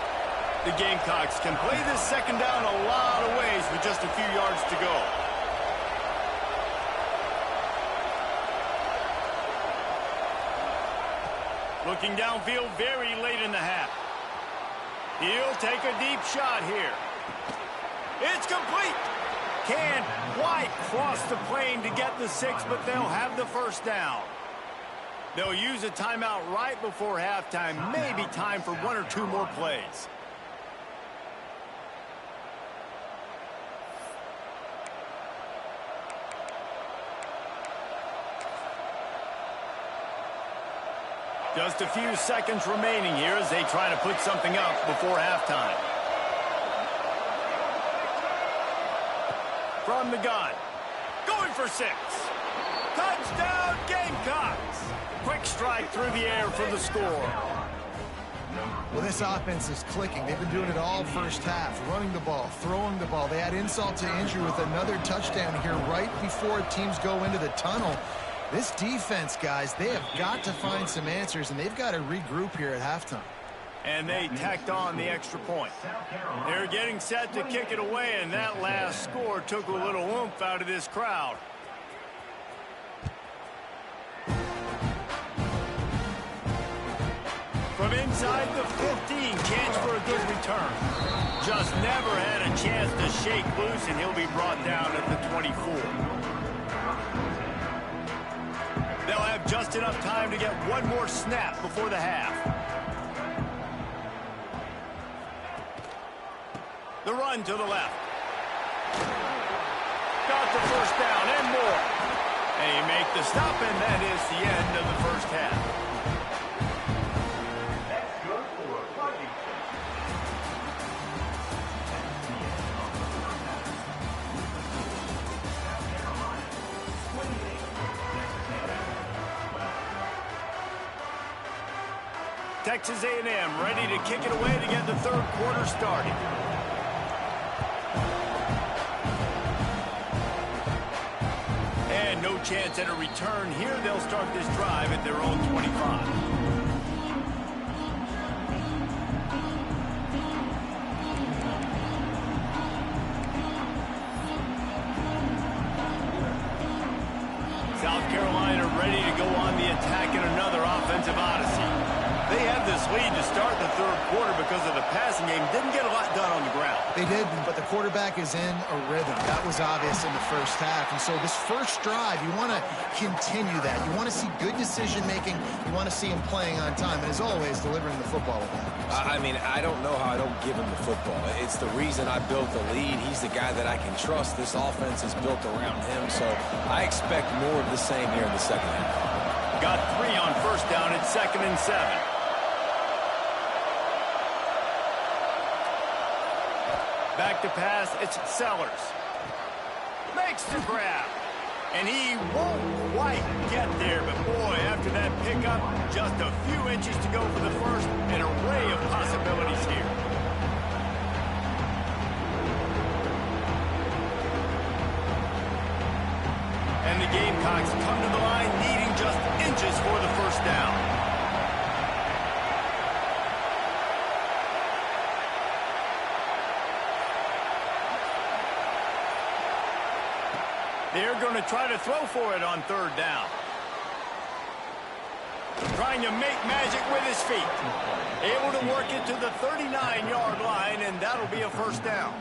The Gamecocks can play this second down a lot of ways with just a few yards to go. Looking downfield very late in the half. He'll take a deep shot here. It's complete. Can't quite cross the plane to get the 6, but they'll have the first down. They'll use a timeout right before halftime. Maybe time for 1 or 2 more plays. Just a few seconds remaining here as they try to put something up before halftime. From the gun. Going for 6. Touchdown, Gamecocks! Quick strike through the air for the score. Well, this offense is clicking. They've been doing it all first half. Running the ball, throwing the ball. They add insult to injury with another touchdown here right before teams go into the tunnel. This defense, guys, they have got to find some answers, and they've got to regroup here at halftime. And they tacked on the extra point. They're getting set to kick it away, and that last score took a little oomph out of this crowd. From inside the 15, chance for a good return. Just never had a chance to shake loose, and he'll be brought down at the 24. They'll have just enough time to get one more snap before the half. The run to the left. Got the first down and more. They make the stop, and that is the end of the first half. Texas A&M ready to kick it away to get the third quarter started. And no chance at a return here. They'll start this drive at their own 25. South Carolina ready to go on the attack in another offensive odyssey. They had this lead to start the third quarter because of the passing game. Didn't get a lot done on the ground. They didn't, but the quarterback is in a rhythm. That was obvious in the first half. And so this first drive, you want to continue that. You want to see good decision-making. You want to see him playing on time. And as always, delivering the football with that. I mean, I don't know how I don't give him the football. It's the reason I built the lead. He's the guy that I can trust. This offense is built around him. So I expect more of the same here in the second half. Got 3 on first down at 2nd and 7. Back to pass, it's Sellers. Makes the grab. And he won't quite get there, but boy, after that pickup, just a few inches to go for the first. An array of possibilities here. And the Gamecocks come to the line needing just inches for the first down. They're going to try to throw for it on third down. Trying to make magic with his feet. Able to work it to the 39-yard line, and that'll be a first down.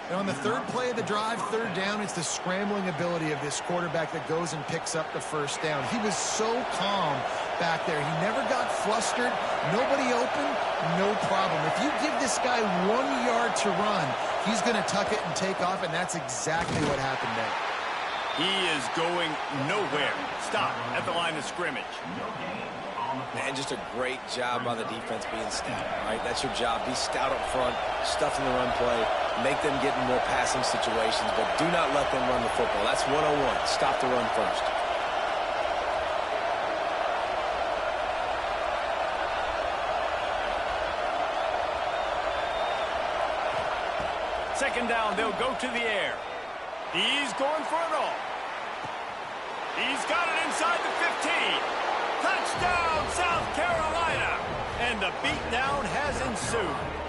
And on the third play of the drive, third down, it's the scrambling ability of this quarterback that goes and picks up the first down. He was so calm back there. He never got flustered. Nobody open, no problem. If you give this guy 1 yard to run, he's going to tuck it and take off, and that's exactly what happened there. He is going nowhere. Stop at the line of scrimmage. And just a great job by the defense being stout, right? That's your job. Be stout up front, stuff in the run play, make them get in more passing situations, but do not let them run the football. That's 101. Stop the run first. Second down, they'll go to the air. He's going for it all. He's got it inside the 15. Touchdown, South Carolina. And the beatdown has ensued.